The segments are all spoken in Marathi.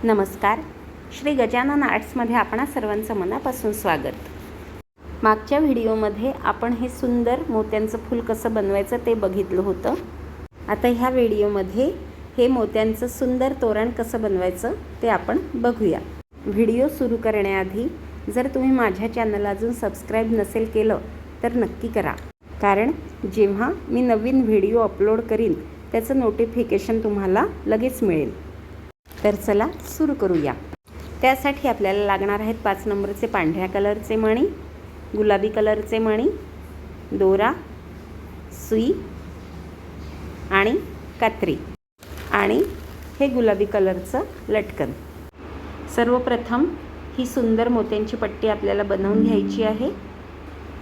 नमस्कार. श्री गजानन आर्ट्समध्ये आपणा सर्वांचं मनापासून स्वागत. मागच्या व्हिडिओमध्ये आपण हे सुंदर मोत्यांचं फूल कसं बनवायचं ते बघितलं होतं. आता ह्या व्हिडिओमध्ये हे मोत्यांचं सुंदर तोरण कसं बनवायचं ते आपण बघूया. व्हिडिओ सुरू करण्याआधी जर तुम्ही माझ्या चॅनलला अजून सबस्क्राईब नसेल केलं तर नक्की करा, कारण जेव्हा मी नवीन व्हिडिओ अपलोड करीन त्याचं नोटिफिकेशन तुम्हाला लगेच मिळेल. तर चला सुरू करूया. त्यासाठी आपल्याला लागणार आहेत 5 नंबरचे पांढऱ्या कलरचे मणी, गुलाबी कलरचे मणी, दोरा, सुई आणि कात्री आणि हे गुलाबी कलरचं लटकन. सर्वप्रथम ही सुंदर मोत्यांची पट्टी आपल्याला बनवून घ्यायची आहे.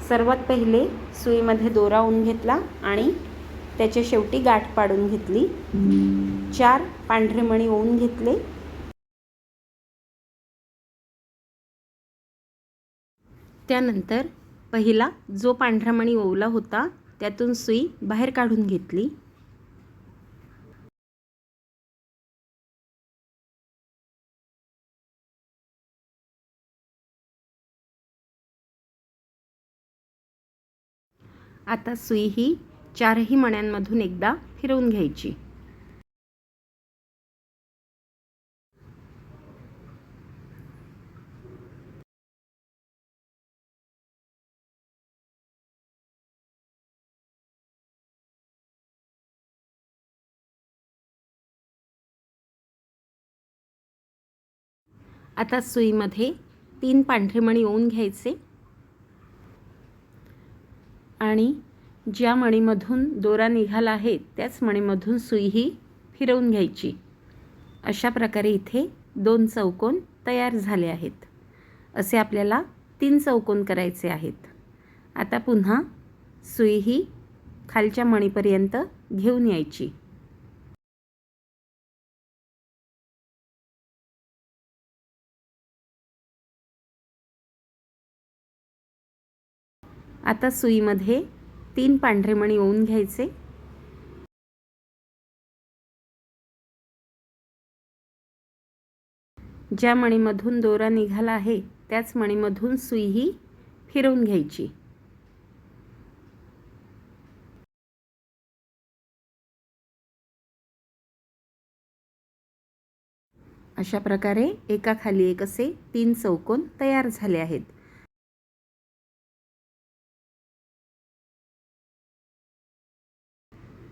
सर्वात पहिले सुईमध्ये दोरा ओवून घेतला आणि त्याच्या शेवटी गाठ पाडून घेतली. 4 पांढरे मणी ओवून घेतले. त्यानंतर पहिला जो पांढरा मणी ओवला होता त्यातून सुई बाहेर काढून घेतली. आता सुई ही 4ही मण्यांमधून एकदा फिरवून घ्यायची. आता सुईमध्ये 3 पांढरे मणी ओवून घ्यायचे आणि ज्या मणीमधून दोरा निघाला आहे त्याच मणीमधून सुई ही फिरवून घ्यायची. अशा प्रकारे इथे 2 चौकोन तयार झाले आहेत. असे आपल्याला 3 चौकोन करायचे आहेत. आता पुन्हा सुई ही खालच्या मणीपर्यंत घेऊन यायची. आता सुईमध्ये 3 पांढरे मणी ओवून घ्यायचे. ज्या मणीमधून दोरा निघाला आहे त्याच मणीमधून सुई ही फिरवून घ्यायची. अशा प्रकारे एकाखाली एक असे 3 चौकोन तयार झाले आहेत.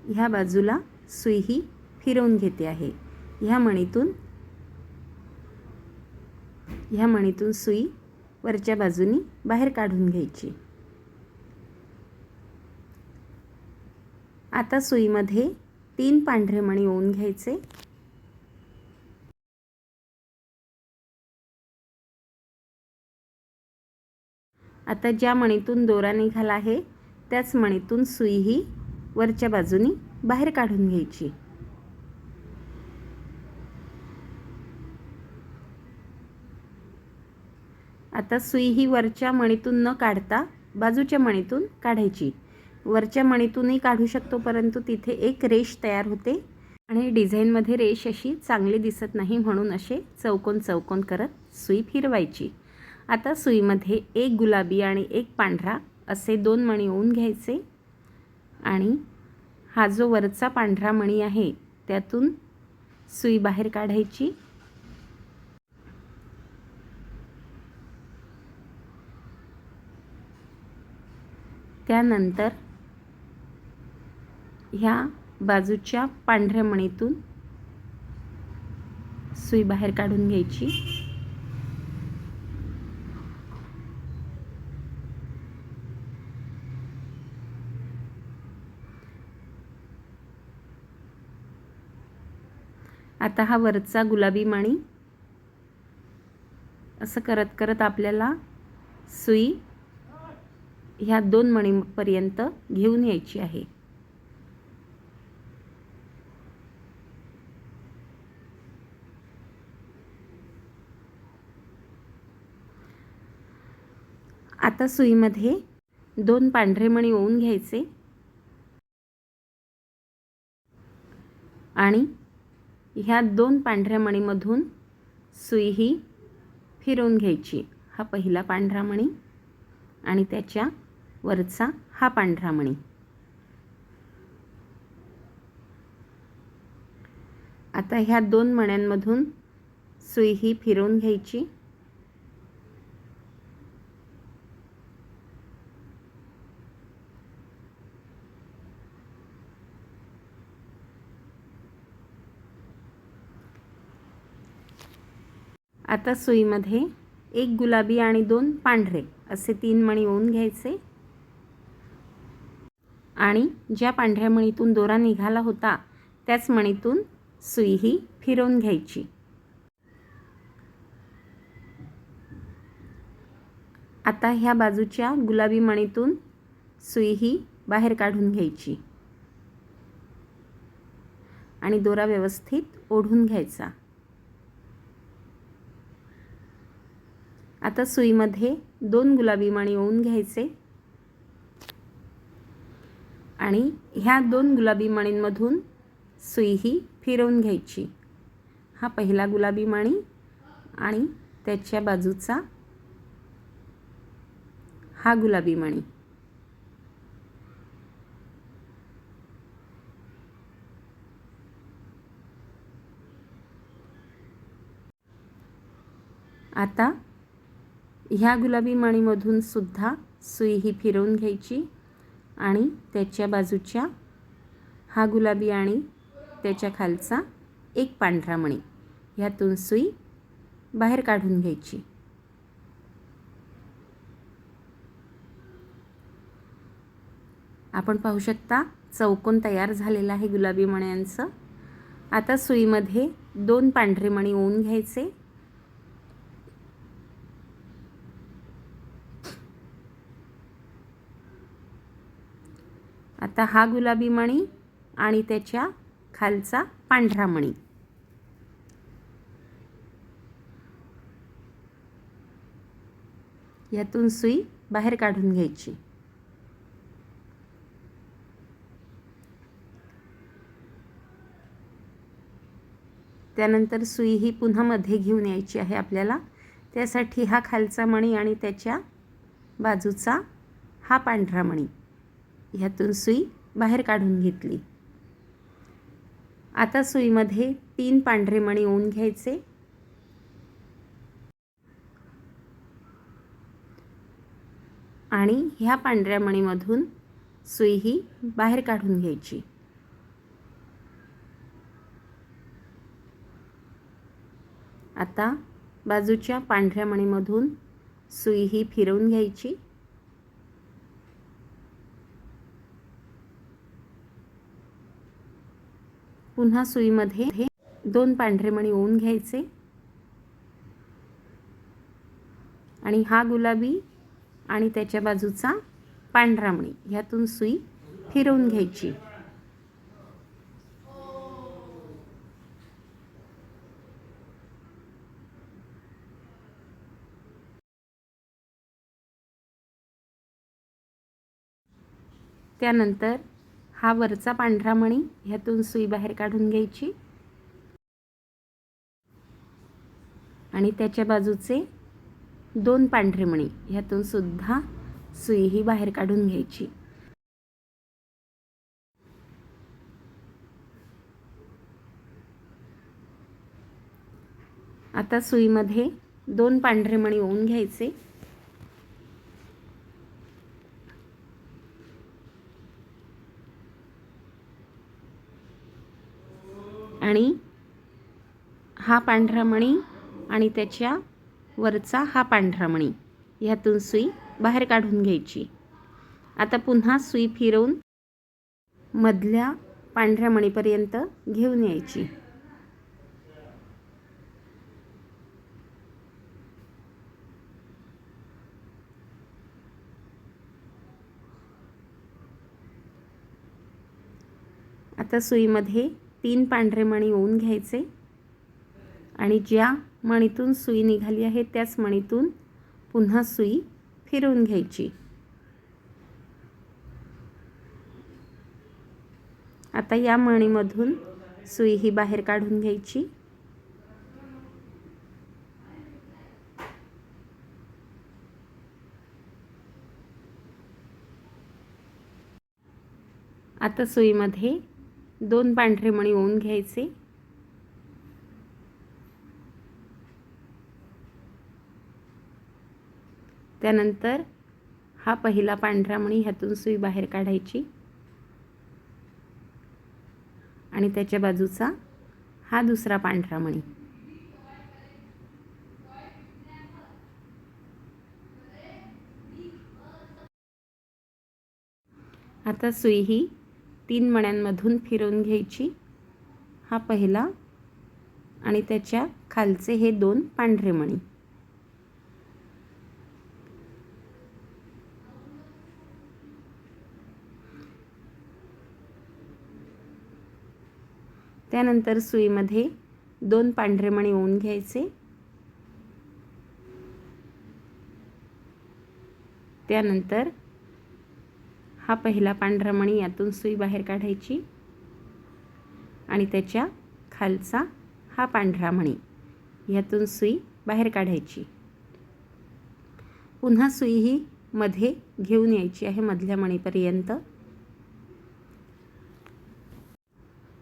ह्या बाजूला सुई ही फिरवून घेते आहे. ह्या मणीतून सुई वरच्या बाजूनी बाहेर काढून घ्यायची. आता सुईमध्ये 3 पांढरे मणी ओवून घ्यायचे. आता ज्या मणीतून दोरा निघाला आहे त्याच मणीतून सुई ही वरच्या बाजूनी बाहेर काढून घ्यायची. आता सुई ही वरच्या मणीतून न काढता बाजूच्या मणीतून काढायची. वरच्या मणीतूनही काढू शकतो, परंतु तिथे एक रेष तयार होते आणि डिझाईनमध्ये रेष अशी चांगली दिसत नाही, म्हणून असे चौकोन चौकोन करत सुई फिरवायची. आता सुईमध्ये 1 गुलाबी आणि 1 पांढरा असे 2 मणी ओवून घ्यायचे आणि हा जो वरचा पांढरा मणी आहे त्यातून सुई बाहेर काढायची. त्यानंतर ह्या बाजूच्या पांढऱ्या मणीतून सुई बाहेर काढून घ्यायची. आता हा वरचा गुलाबी मणी असं करत करत आपल्याला सुई ह्या 2 मणीपर्यंत घेऊन यायची आहे. आता सुईमध्ये 2 पांढरे मणी ओवून घ्यायचे आणि ह्या 2 पांढऱ्या मणीमधून सुई ही फिरवून घ्यायची. हा पहिला पांढरा मणी आणि त्याच्या वरचा हा पांढरा मणी. आता ह्या 2 मण्यांमधून सुई ही फिरवून घ्यायची. आता सुईमध्ये 1 गुलाबी आणि 2 पांढरे असे 3 मणी ओवून घ्यायचे आणि ज्या पांढऱ्या मणीतून दोरा निघाला होता त्याच मणीतून सुई ही फिरवून घ्यायची. आता ह्या बाजूच्या गुलाबी मणीतून सुई ही बाहेर काढून घ्यायची आणि दोरा व्यवस्थित ओढून घ्यायचा. आता सुईमध्ये 2 गुलाबी मणी ओवून घ्यायचे आणि ह्या 2 गुलाबी मणींमधून सुई ही फिरवून घ्यायची. हा पहिला गुलाबी मणी आणि त्याच्या बाजूचा हा गुलाबी मणी. आता ह्या गुलाबी मणीमधून सुद्धा सुई ही फिरवून घ्यायची आणि त्याच्या बाजूच्या हा गुलाबी आणि त्याच्या खालचा एक पांढरा मणी ह्यातून सुई बाहेर काढून घ्यायची. आपण पाहू शकता चौकोन तयार झालेला आहे गुलाबी मण्यांचं. आता सुईमध्ये 2 पांढरे मणी ओवून घ्यायचे आता हा गुलाबी मणी आणि त्याच्या खालचा पांढरा मणी. यातून सुई बाहेर काढून घ्यायची. त्यानंतर सुई ही पुन्हा मध्ये घेऊन यायची आहे आपल्याला. त्यासाठी हा खालचा मणी आणि त्याच्या बाजूचा हा पांढरा मणी ह्यातून सुई बाहेर काढून घेतली. आता सुईमध्ये 3 पांढरे मणी ओवून घ्यायचे आणि ह्या पांढऱ्या मणीमधून सुई ही बाहेर काढून घ्यायची. आता बाजूच्या पांढऱ्या मणीमधून सुई ही फिरवून घ्यायची पुन्हा सुईमध्ये 2 पांढरे मणी ओवून घ्यायचे आणि हा गुलाबी आणि त्याच्या बाजूचा पांढरा मणी ह्यातून सुई फिरवून घ्यायची. त्यानंतर हा वरचा पांढरा मणी ह्यातून सुई बाहेर काढून घ्यायची आणि त्याच्या बाजूचे 2 पांढरे मणी ह्यातून सुद्धा सुई ही बाहेर काढून घ्यायची. आता सुईमध्ये 2 पांढरे मणी ओवून घ्यायचे आणि हा पांढरा मणी आणि त्याच्या वरचा हा पांढरा मणी ह्यातून सुई बाहेर काढून घ्यायची. आता पुन्हा सुई फिरवून मधल्या पांढऱ्या मणीपर्यंत घेऊन यायची. आता सुईमध्ये 3 पांढरे मणी ओवून घ्यायचे आणि ज्या मणीतून सुई निघाली आहे त्याच मणीतून पुन्हा सुई फिरवून घ्यायची. आता या मणीमधून सुई ही बाहेर काढून घ्यायची आता सुईमध्ये 2 पांढरे मणी ओवून घ्यायचे. त्यानंतर हा पहिला पांढरा मणी ह्यातून सुई बाहेर काढायची आणि त्याच्या बाजूचा हा दुसरा पांढरा मणी. आता सुई ही 3 मण्यांमधून फिरवून घ्यायची. हा पहिला आणि त्याच्या खालचे हे 2 पांढरे मणी. त्यानंतर सुईमध्ये 2 पांढरे मणी ओवून घ्यायचे. त्यानंतर हा पहिला पांढरा मणी यातून सुई बाहेर काढायची आणि त्याच्या खालचा हा पांढरा मणी यातून सुई बाहेर काढायची. पुन्हा सुई ही मध्ये घेऊन यायची आहे मधल्या मणीपर्यंत.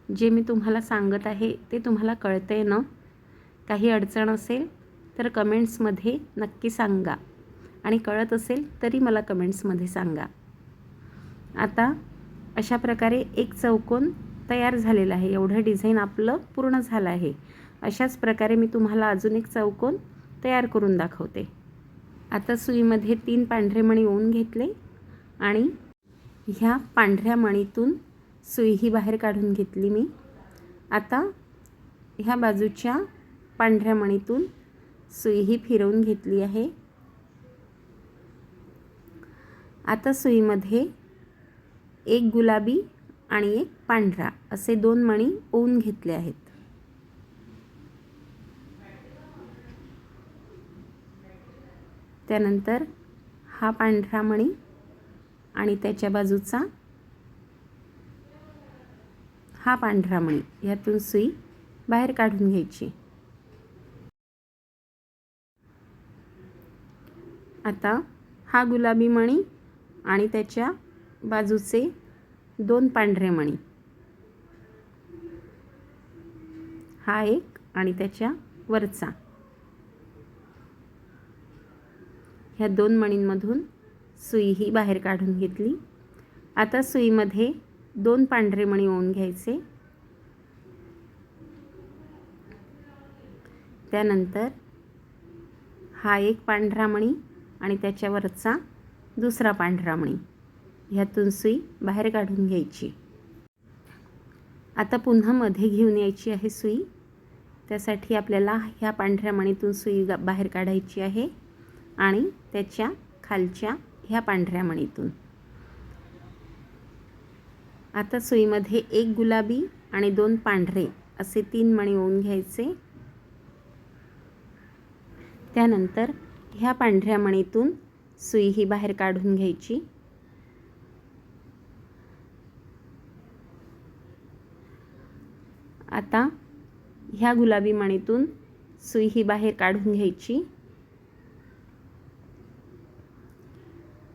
जे मी तुम्हाला सांगत आहे ते तुम्हाला कळतंय ना? काही अडचण असेल तर कमेंट्समध्ये नक्की सांगा आणि कळत असेल तरी मला कमेंट्समध्ये सांगा. आता अशा प्रकारे एक चौकोन तयार झालेला आहे. एवढं डिझाईन आपलं पूर्ण झालं आहे. अशाच प्रकारे मी तुम्हाला अजून एक चौकोन तयार करून दाखवते. आता सुईमध्ये 3 पांढरे मणी ओवून घेतले आणि ह्या पांढऱ्या मणीतून सुई ही बाहेर काढून घेतली मी. आता ह्या बाजूच्या पांढऱ्या मणीतून सुई ही फिरवून घेतली आहे. आता सुईमध्ये एक गुलाबी आणि एक पांढरा असे 2 मणी ओवून घेतले आहेत. त्यानंतर हा पांढरा मणी आणि त्याच्या बाजूचा हा पांढरा मणी यातून सुई बाहेर काढून घ्यायची. आता हा गुलाबी मणी आणि त्याच्या बाजूचे 2 पांढरे मणी, हा एक आणि त्याच्या वरचा, ह्या 2 मणींमधून सुई ही बाहेर काढून घेतली. आता सुईमध्ये 2 पांढरे मणी ओवून घ्यायचे. त्यानंतर हा एक पांढरा मणी आणि त्याच्यावरचा दुसरा पांढरा मणी ह्यातून सुई बाहेर काढून घ्यायची. आता पुन्हा मध्ये घेऊन यायची आहे सुई. त्यासाठी आपल्याला ह्या पांढऱ्या मणीतून सुई बाहेर काढायची आहे आणि त्याच्या खालच्या ह्या पांढऱ्या मणीतून. आता सुईमध्ये एक गुलाबी आणि 2 पांढरे असे 3 मणी ओवून घ्यायचे. त्यानंतर ह्या पांढऱ्या मणीतून सुई ही बाहेर काढून घ्यायची. आता ह्या गुलाबी मणीतून सुई ही बाहेर काढून घ्यायची.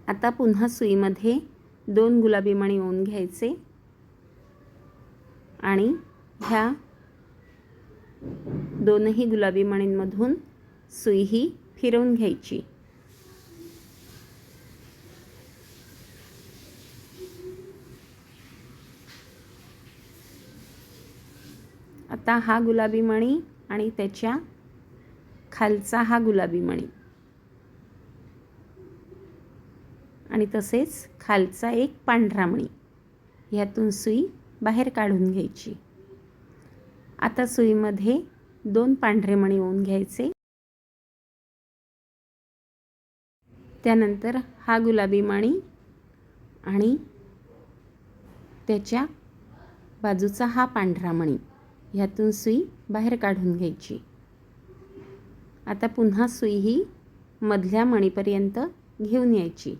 आता पुन्हा सुईमध्ये 2 गुलाबी मणी ओवून घ्यायचे आणि ह्या 2ही गुलाबी मणींमधून सुई ही फिरवून घ्यायची. आता हा गुलाबी मणी आणि त्याच्या खालचा हा गुलाबी मणी आणि तसेच खालचा एक पांढरा मणी ह्यातून सुई बाहेर काढून घ्यायची. आता सुईमध्ये 2 पांढरे मणी ओवून घ्यायचे. त्यानंतर हा गुलाबी मणी आणि त्याच्या बाजूचा हा पांढरा मणी ह्यातून सुई बाहेर काढून घ्यायची. आता पुन्हा सुई ही मधल्या मणीपर्यंत घेऊन यायची.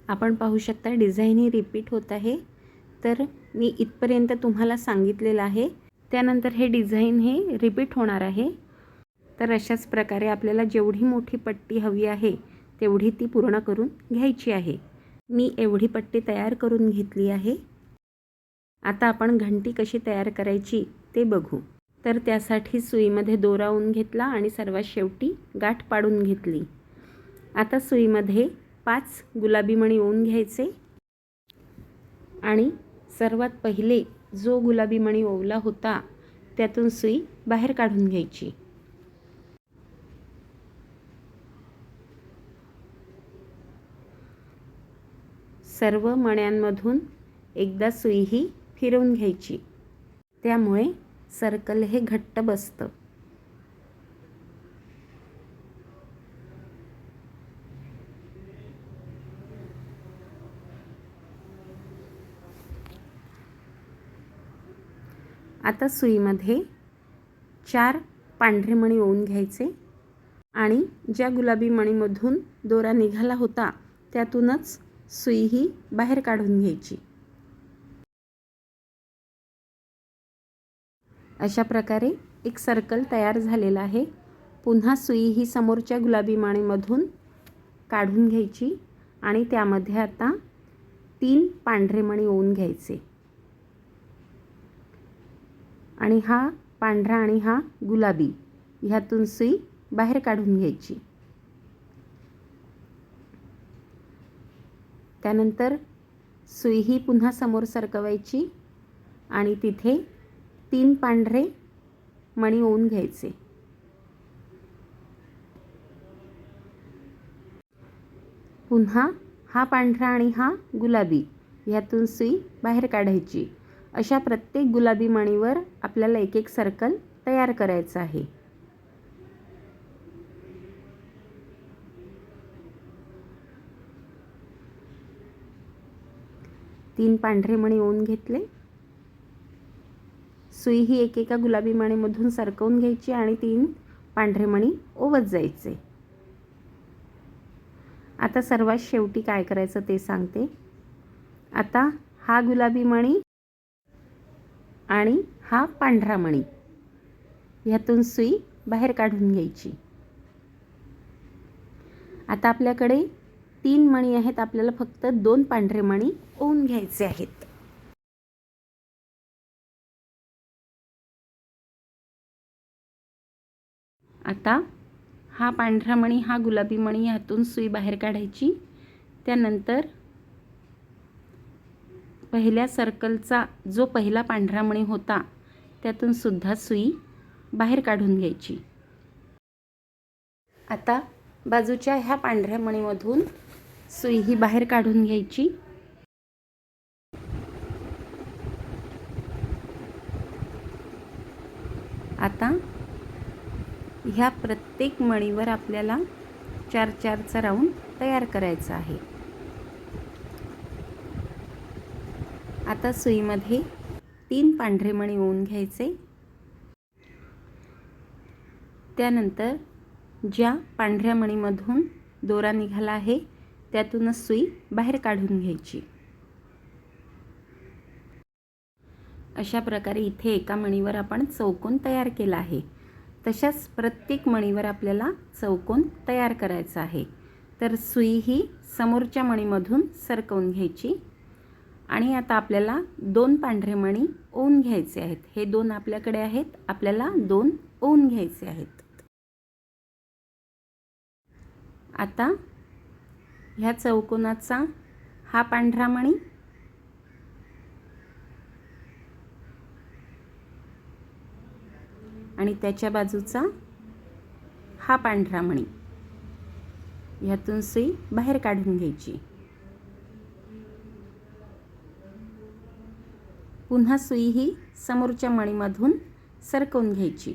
आपण पाहू शकता डिझाईन ही रिपीट होत आहे. तर मी इथपर्यंत तुम्हाला सांगितलेलं आहे. त्यानंतर हे डिझाईन हे रिपीट होणार आहे. तर अशाच प्रकारे आपल्याला जेवढी मोठी पट्टी हवी आहे तेवढी ती पूर्ण करून घ्यायची आहे. मी एवढी पट्टी तयार करून घेतली आहे. आता आपण घंटी कशी तयार करायची ते बघू. तर त्यासाठी सुईमध्ये दोरा ओवून घेतला आणि सर्वात शेवटी गाठ पाडून घेतली. आता सुईमध्ये 5 गुलाबी मणी ओवून घ्यायचे आणि सर्वात पहिले जो गुलाबी मणी ओवला होता त्यातून सुई बाहेर काढून घ्यायची. सर्व मण्यांमधून एकदा सुई ही फिरवून घ्यायची, त्यामुळे सर्कल हे घट्ट बसतं. आता सुईमध्ये 4 पांढरे मणी ओवून घ्यायचे आणि ज्या गुलाबी मणीमधून दोरा निघाला होता त्यातूनच सुई ही बाहेर काढून घ्यायची. अशा प्रकारे एक सर्कल तयार झालेला आहे. पुन्हा सुई ही समोरच्या गुलाबी मणीमधून काढून घ्यायची आणि त्यामध्ये आता 3 पांढरे मणी ओवून घ्यायचे आणि हा पांढरा आणि हा गुलाबी ह्यातून सुई बाहेर काढून घ्यायची. त्यानंतर सुई ही पुन्हा समोर सरकवायची आणि तिथे 3 पांढरे मणी ओवून घ्यायचे. पुन्हा हा पांढरा आणि हा गुलाबी ह्यातून सुई बाहेर काढायची. अशा प्रत्येक गुलाबी मणीवर आपल्याला एक एक सर्कल तयार करायचं आहे. तीन पांढरे मणी ओवून घेतले. सुई ही एकेका गुलाबी मणीमधून सरकवून घ्यायची आणि 3 पांढरे मणी ओवत जायचे. आता सर्वात शेवटी काय करायचं ते सांगते. आता हा गुलाबी मणी आणि हा पांढरा मणी ह्यातून सुई बाहेर काढून घ्यायची. आता आपल्याकडे 3 मणी आहेत, आपल्याला फक्त 2 पांढरे मणी ओवून घ्यायचे आहेत. आता हा पांढरा मणी हा गुलाबी मणी ह्यातून सुई बाहेर काढायची. त्यानंतर पहिल्या सर्कलचा जो पहिला पांढरा मणी होता त्यातून सुद्धा सुई बाहेर काढून घ्यायची. आता बाजूच्या ह्या पांढऱ्या मणीमधून सुई ही बाहेर काढून घ्यायची. आता ह्या प्रत्येक मणीवर आपल्याला 4-4चा राऊंड तयार करायचा आहे. आता सुईमध्ये 3 पांढरे मणी ओवून घ्यायचे. त्यानंतर ज्या पांढऱ्या मणीमधून दोरा निघाला आहे त्यातूनच सुई बाहेर काढून घ्यायची. अशा प्रकारे इथे एका मणीवर आपण चौकोन तयार केला आहे. तशाच प्रत्येक मणीवर आपल्याला चौकोन तयार करायचा आहे. तर सुई ही समोरच्या मणीमधून सरकवून घ्यायची आणि आता आपल्याला 2 पांढरे मणी ओवून घ्यायचे आहेत. हे 2 आपल्याकडे आहेत, आपल्याला 2 ओवून घ्यायचे आहेत. आता ह्या चौकोनाचा हा पांढरा मणी आणि त्याच्या बाजूचा हा पांढरा मणी ह्यातून सुई बाहेर काढून घ्यायची. पुन्हा सुई ही समोरच्या मणीमधून सरकवून घ्यायची.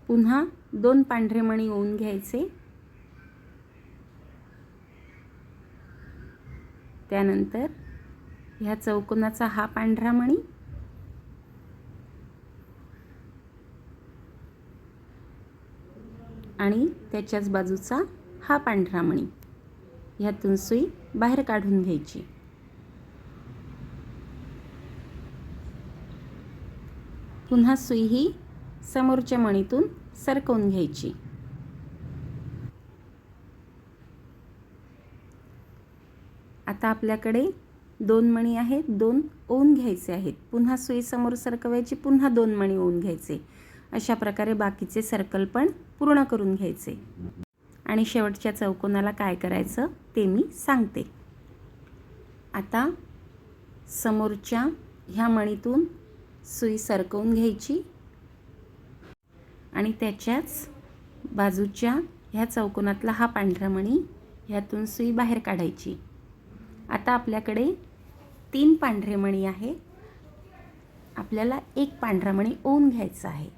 पुन्हा 2 पांढरे मणी ओवून घ्यायचे. त्यानंतर ह्या चौकोनाचा हा पांढरा मणी आणि त्याच्याच बाजूचा हा पांढरा मणी ह्यातून सुई बाहेर काढून घ्यायची. पुन्हा सुई ही समोरच्या मणीतून सरकवून घ्यायची. आता आपल्याकडे 2 मणी आहेत, 2 ओवून घ्यायचे आहेत. पुन्हा सुई समोर सरकवायची, पुन्हा 2 मणी ओवून घ्यायचे. अशा प्रकारे बाकीचे सर्कल पण पूर्ण करून घ्यायचे. आणि शेवटच्या चौकोनाला काय करायचं ते मी सांगते. आता समोरच्या ह्या मणीतून सुई सरकवून घ्यायची आणि त्याच्याच बाजूच्या ह्या चौकोनातला हा पांढरा मणी ह्यातून सुई बाहेर काढायची. आता आपल्याकडे 3 पांढरे मणी आहेत. आपल्याला एक पांढरा मणी ओवून घ्यायचा आहे.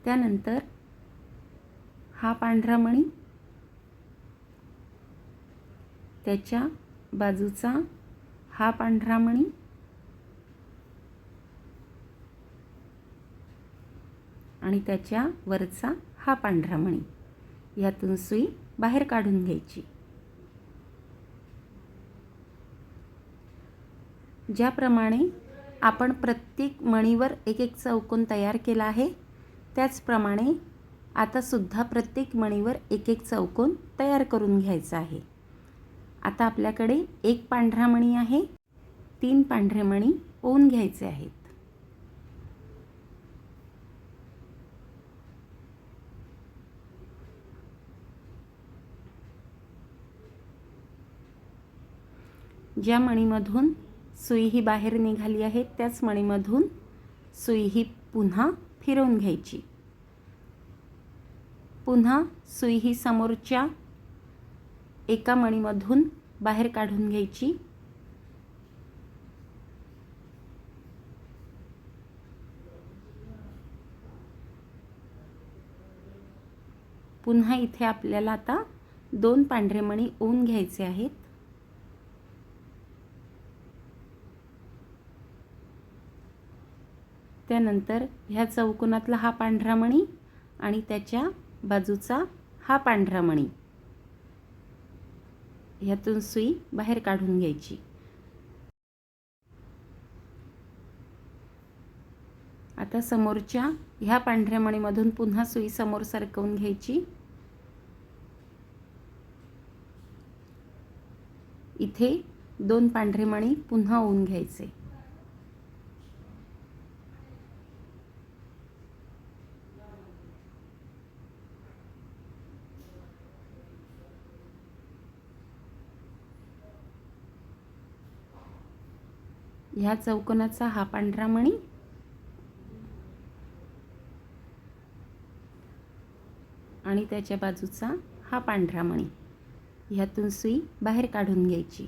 त्यानंतर हा पांढरा मणी, त्याच्या बाजूचा हा पांढरा मणी आणि त्याच्या वरचा हा पांढरा मणी यातून सुई बाहेर काढून घ्यायची. ज्याप्रमाणे आपण प्रत्येक मणीवर एक एक चौकोन तयार केला आहे, त्याचप्रमाणे आता सुद्धा प्रत्येक मणीवर एक एक चौकोन तयार करून घ्यायचा आहे. आता आपल्याकडे एक पांढरा मणी आहे, 3 पांढरे मणी ओवून घ्यायचे आहेत. ज्या मणीमधून सुई ही बाहेर निघाली आहे त्याच मणीमधून सुई ही पुन्हा फिरवून घ्यायची. पुन्हा सुई ही समोरच्या एका मणीमधून बाहेर काढून घ्यायची. पुन्हा इथे आपल्याला आता 2 पांढरे मणी ओवून घ्यायचे आहेत. त्यानंतर ह्या चौकोनातला हा पांढरा मणी आणि त्याच्या बाजूचा हा पांढरा मणी ह्यातून सुई बाहेर काढून घ्यायची. आता समोरच्या ह्या पांढऱ्या मणीमधून पुन्हा सुई समोर सरकवून घ्यायची. इथे 2 पांढरे मणी पुन्हा ओवून घ्यायचे. ह्या चौकोनाचा हा पांढरा मणी आणि त्याच्या बाजूचा हा पांढरा मणी ह्यातून सुई बाहेर काढून घ्यायची.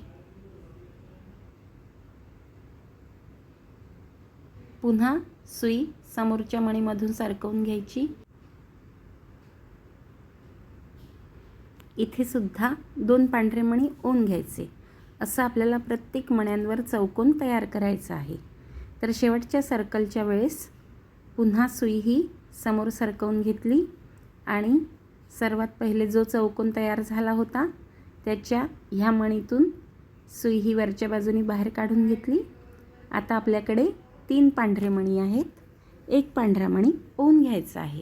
पुन्हा सुई समोरच्या मणीमधून सरकवून घ्यायची. इथे सुद्धा 2 पांढरे मणी ओवून घ्यायचे. असं आपल्याला प्रत्येक मण्यांवर चौकोन तयार करायचा आहे. तर शेवटच्या सर्कलच्या वेळेस पुन्हा सुई ही समोर सरकवून घेतली आणि सर्वात पहिले जो चौकोन तयार झाला होता त्याच्या ह्या मणीतून सुई ही वरच्या बाजूने बाहेर काढून घेतली. आता आपल्याकडे 3 पांढरे मणी आहेत. एक पांढरा मणी ओवून घ्यायचा आहे.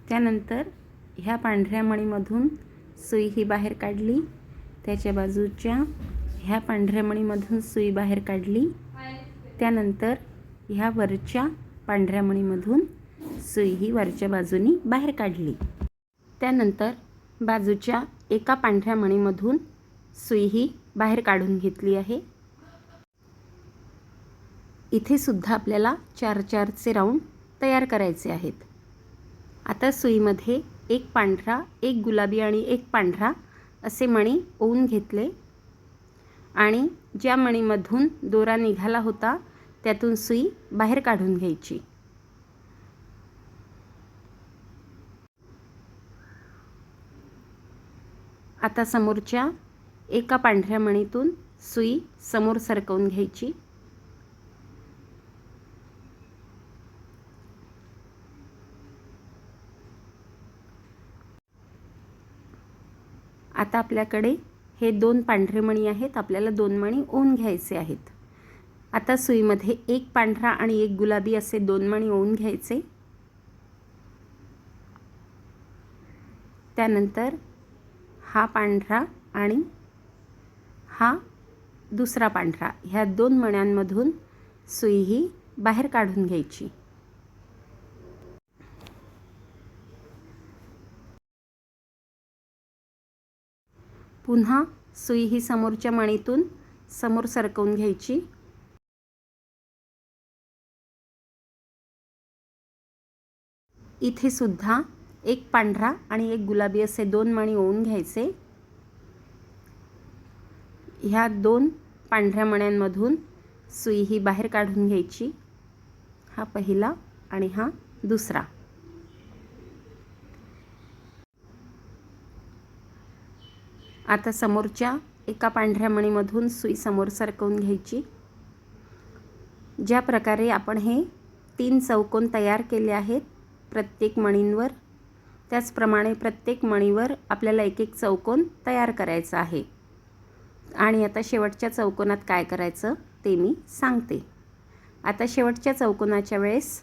त्यानंतर ह्या पांढऱ्या मणीमधून सुई ही बाहेर काढली. त्याच्या बाजूच्या ह्या पांढऱ्या मणीमधून सुई बाहेर काढली. त्यानंतर ह्या वरच्या पांढऱ्या मणीमधून सुई ही वरच्या बाजूनी बाहेर काढली. त्यानंतर बाजूच्या एका पांढऱ्या मणीमधून सुई ही बाहेर काढून घेतली आहे. इथे सुद्धा आपल्याला 4-4चे राऊंड तयार करायचे आहेत. आता सुईमध्ये एक पांढरा, एक गुलाबी आणि एक पांढरा असे मणी ओवून घेतले आणि ज्या मणीमधून दोरा निघाला होता त्यातून सुई बाहेर काढून घ्यायची. आता समोरच्या एका पांढऱ्या मणीतून सुई समोर सरकवून घ्यायची. आता आपल्याकडे हे 2 पांढरे मणी आहेत, आपल्याला 2 मणी ओवून घ्यायचे आहेत. आता सुईमध्ये एक पांढरा आणि एक गुलाबी असे 2 मणी ओवून घ्यायचे. त्यानंतर हा पांढरा आणि हा दुसरा पांढरा ह्या 2 मण्यांमधून सुई ही बाहेर काढून घ्यायची. पुन्हा सुई ही समोरच्या मणीतून समोर सरकवून घ्यायची. इथे सुद्धा एक पांढरा आणि एक गुलाबी असे 2 मणी ओवून घ्यायचे. ह्या 2 पांढऱ्या मण्यांमधून सुई ही बाहेर काढून घ्यायची. हा पहिला आणि हा दुसरा. आता समोरच्या एका पांढऱ्या मणीमधून सुई समोर सरकवून घ्यायची. ज्या प्रकारे आपण हे 3 चौकोन तयार केले आहेत प्रत्येक मणींवर, त्याचप्रमाणे प्रत्येक मणीवर आपल्याला एक एक चौकोन तयार करायचा आहे. आणि आता शेवटच्या चौकोनात काय करायचं ते मी सांगते. आता शेवटच्या चौकोनाच्या वेळेस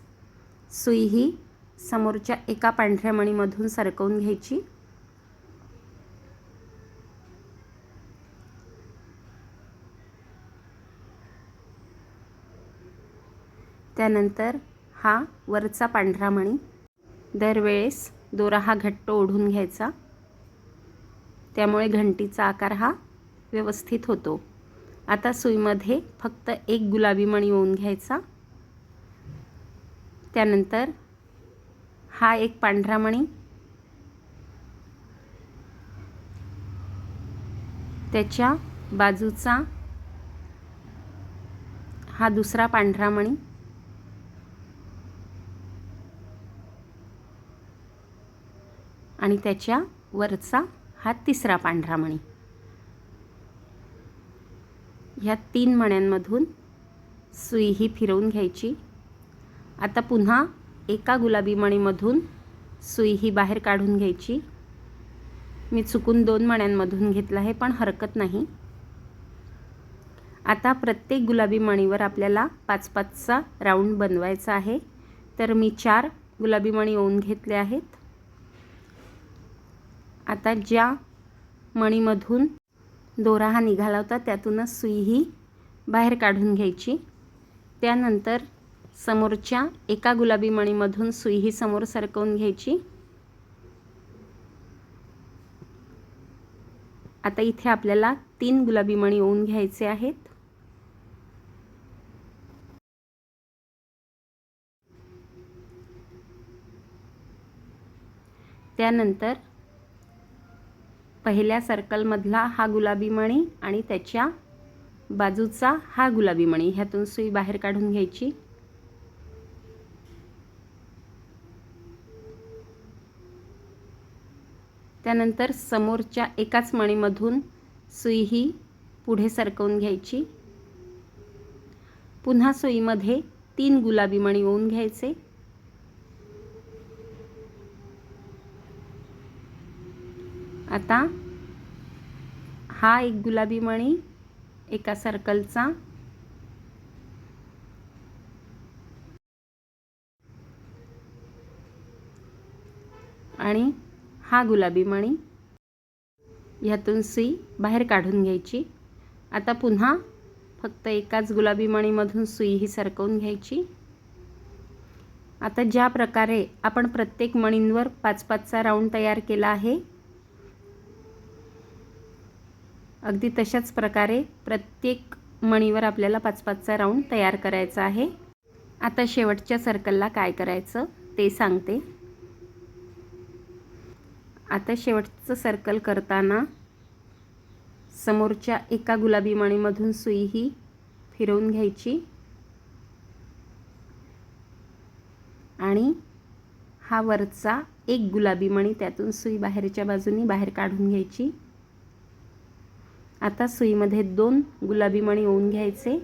सुई ही समोरच्या एका पांढऱ्या मणीमधून सरकवून घ्यायची. त्यानंतर हा वरचा पांढरा मणी, दरवेळेस दोरा हा घट्ट ओढून घ्यायचा, त्यामुळे घंटीचा आकार हा व्यवस्थित होतो. आता सुईमध्ये फक्त एक गुलाबी मणी ओवून घ्यायचा. त्यानंतर हा एक पांढरा मणी, त्याच्या बाजूचा हा दुसरा पांढरा मणी आणि त्याच्या वरचा हा तिसरा पांढरा मणी. ह्या 3 मण्यांमधून सुई ही फिरवून घ्यायची. आता पुन्हा एका गुलाबी मणीमधून सुई ही बाहेर काढून घ्यायची. मी चुकून 2 मण्यांमधून घेतला आहे, पण हरकत नाही. आता प्रत्येक गुलाबी मणीवर आपल्याला 5-5चा राऊंड बनवायचा आहे. तर मी 4 गुलाबी मणी ओवून घेतले आहेत. आता ज्या मणीमधून दोरा हा निघाला होता त्यातूनच सुई ही बाहेर काढून घ्यायची. त्यानंतर समोरच्या एका गुलाबी मणीमधून सुई ही समोर सरकवून घ्यायची. आता इथे आपल्याला 3 गुलाबी मणी ओवून घ्यायचे आहेत. त्यानंतर पहिल्या सर्कलमधला हा गुलाबी मणी आणि त्याच्या बाजूचा हा गुलाबी मणी ह्यातून सुई बाहेर काढून घ्यायची. त्यानंतर समोरच्या एकाच मणीमधून सुई ही पुढे सरकवून घ्यायची. पुन्हा सुईमध्ये 3 गुलाबी मणी ओवून घ्यायचे. आता हा एक गुलाबी मणी एका सर्कलचा आणि हा गुलाबी मणी ह्यातून सुई बाहेर काढून घ्यायची. आता पुन्हा फक्त एकाच गुलाबी मणीमधून सुई ही सरकवून घ्यायची. आता ज्या प्रकारे आपण प्रत्येक मणींवर 5-5चा राऊंड तयार केला आहे, अगदी तशाच प्रकारे प्रत्येक मणीवर आपल्याला 5-5चा राऊंड तयार करायचा आहे. आता शेवटच्या सर्कलला काय करायचं ते सांगते. आता शेवटचं सर्कल करताना समोरच्या एका गुलाबी मणीमधून सुई ही फिरवून घ्यायची आणि हा वरचा एक गुलाबी मणी त्यातून सुई बाहेरच्या बाजूनी बाहेर काढून घ्यायची. आता सुईमध्ये 2 गुलाबी मणी ओवून घ्यायचे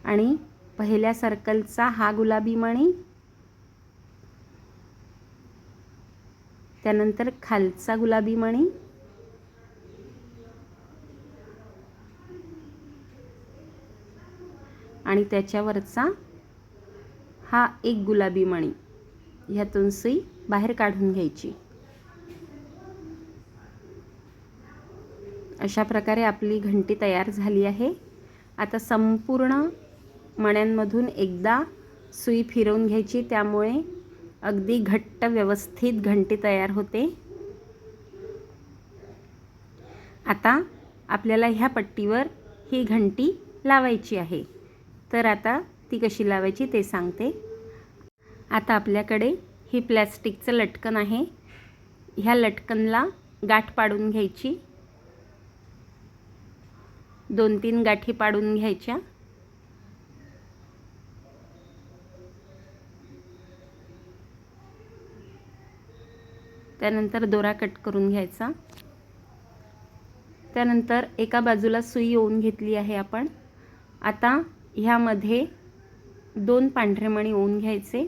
आणि पहिल्या सर्कलचा हा गुलाबी मणी त्यानंतर खालचा गुलाबी मणी, आणि त्याच्यावरचा हा एक गुलाबी मणी. ह्यातून सुई बाहेर काढून घ्यायची. अशा प्रकारे आपली घंटी तयार झाली आहे. आता संपूर्ण मण्यांमधून एकदा सुई फिरवून घ्यायची, त्यामुळे अगदी घट्ट व्यवस्थित घंटी तयार होते. आता आपल्याला ह्या पट्टीवर ही घंटी लावायची आहे. तर आता ती कशी लावायची ते सांगते. आता आपल्याकडे ही प्लॅस्टिकचं लटकन आहे. ह्या लटकनला गाठ पाडून घ्यायची. 2-3 गाठी पाडून घ्यायच्या. त्यानंतर दोरा कट करून घ्यायचा. त्यानंतर एका बाजूला सुई ओवून घेतली आहे आपण. आता ह्यामध्ये 2 पांढरे मणी ओवून घ्यायचे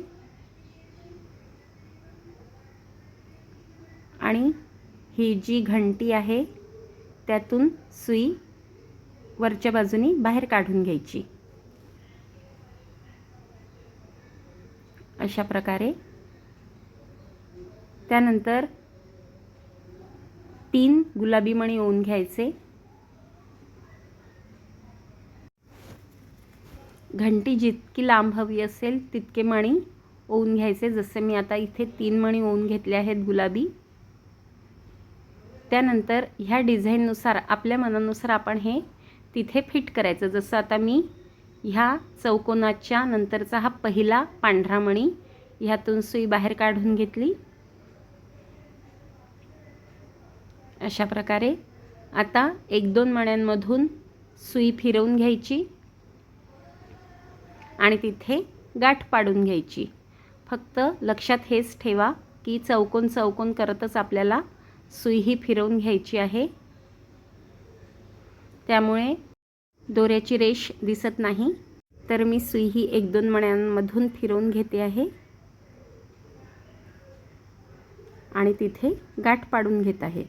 आणि ही जी घंटी आहे त्यातून सुई वरच्या बाजूनी बाहेर काढून घ्यायची. अशा प्रकारे. त्यानंतर 3 गुलाबी मणी ओवून घ्यायचे. घंटी जितकी लांब हवी असेल तितके मणी ओवून घ्यायचे. जसे मी आता इथे 3 मणी ओवून घेतले आहेत गुलाबी. त्यानंतर ह्या डिझाईननुसार आपल्या मनानुसार आपण हे तिथे फिट करायचं. जसं आता मी ह्या चौकोनाच्या नंतरचा हा पहिला पांढरा मणी ह्यातून सुई बाहेर काढून घेतली. अशा प्रकारे आता 1-2 मण्यांमधून सुई फिरवून घ्यायची आणि तिथे गाठ पाडून घ्यायची. फक्त लक्षात हेच ठेवा की चौकोन चौकोन करतच आपल्याला सुई ही फिरवून घ्यायची आहे. त्यामुळे दोऱ्याची रेष दिसत नाही. तर मी सुई ही 1-2 मण्यांमधून फिरवून घेते आहे आणि तिथे गाठ पाडून घेत आहे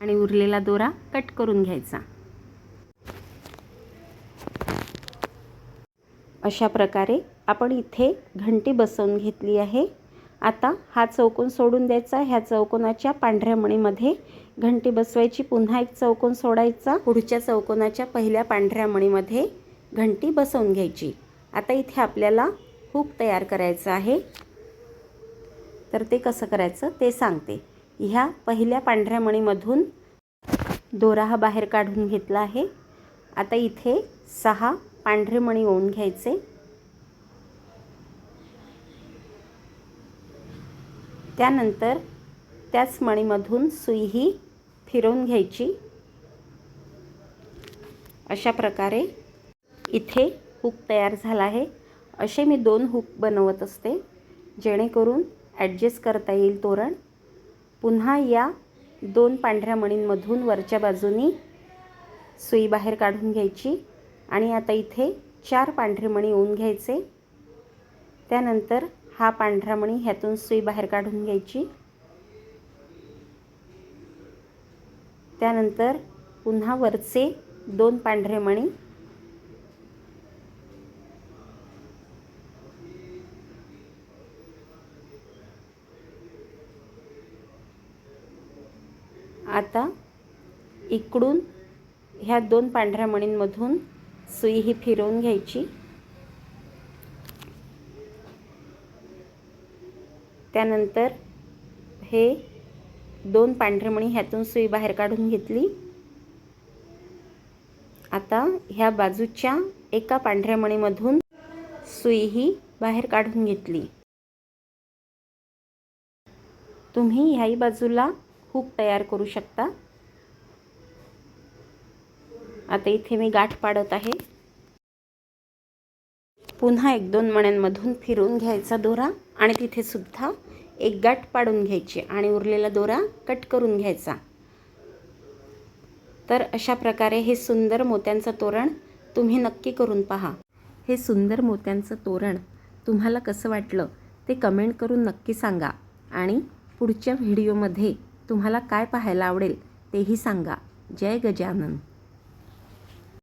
आणि उरलेला दोरा कट करून घ्यायचा. अशा प्रकारे आपण इथे घंटी बसवून घेतली आहे. आता हा चौकोन सोडून द्यायचा. ह्या चौकोनाच्या पांढऱ्या मणीमध्ये घंटी बसवायची. पुन्हा एक चौकोन सोडायचा. पुढच्या चौकोनाच्या पहिल्या पांढऱ्या मणीमध्ये घंटी बसवून घ्यायची. आता इथे आपल्याला हुक तयार करायचं आहे. तर ते कसं करायचं ते सांगते. ह्या पहिल्या पांढऱ्या मणीमधून दोरा हा बाहेर काढून घेतला आहे. आता इथे 6 पांढरे मणी ओवून घ्यायचे. त्यानंतर त्याच मणीमधून सुई ही फिरवून घ्यायची. अशा प्रकारे इथे हुक तयार झाला आहे. असे मी 2 हुक बनवत असते जेणेकरून ॲडजस्ट करता येईल तोरण. पुन्हा या 2 पांढऱ्या मणींमधून वरच्या बाजूनी सुई बाहेर काढून घ्यायची आणि आता इथे 4 पांढरे मणी ओवून घ्यायचे. त्यानंतर हा पांढरा मणी ह्यातून सुई बाहेर काढून घ्यायची. त्यानंतर पुन्हा वरचे 2 पांढरे मणी आता इकडून ह्या 2 पांढऱ्या मणींमधून सुई ही फिरवून घ्यायची. त्यानंतर हे 2 पांढरे मणी ह्यातून सुई बाहेर काढून घेतली. आता ह्या बाजूच्या एका पांढऱ्या मणीमधून सुई ही बाहेर काढून घेतली. तुम्ही ह्याही बाजूला हुक तयार करू शकता. आता इथे मी गाठ पाडत आहे. पुन्हा 1-2 मण्यांमधून फिरवून घ्यायचा दोरा आणि तिथे सुद्धा एक गाठ पाडून घ्यायची आणि उरलेला दोरा कट करून घ्यायचा. तर अशा प्रकारे हे सुंदर मोत्यांचं तोरण तुम्ही नक्की करून पहा. हे सुंदर मोत्यांचं तोरण तुम्हाला कसं वाटलं ते कमेंट करून नक्की सांगा आणि पुढच्या व्हिडिओमध्ये तुम्हाला काय पाहायला आवडेल तेही सांगा. जय गजानन.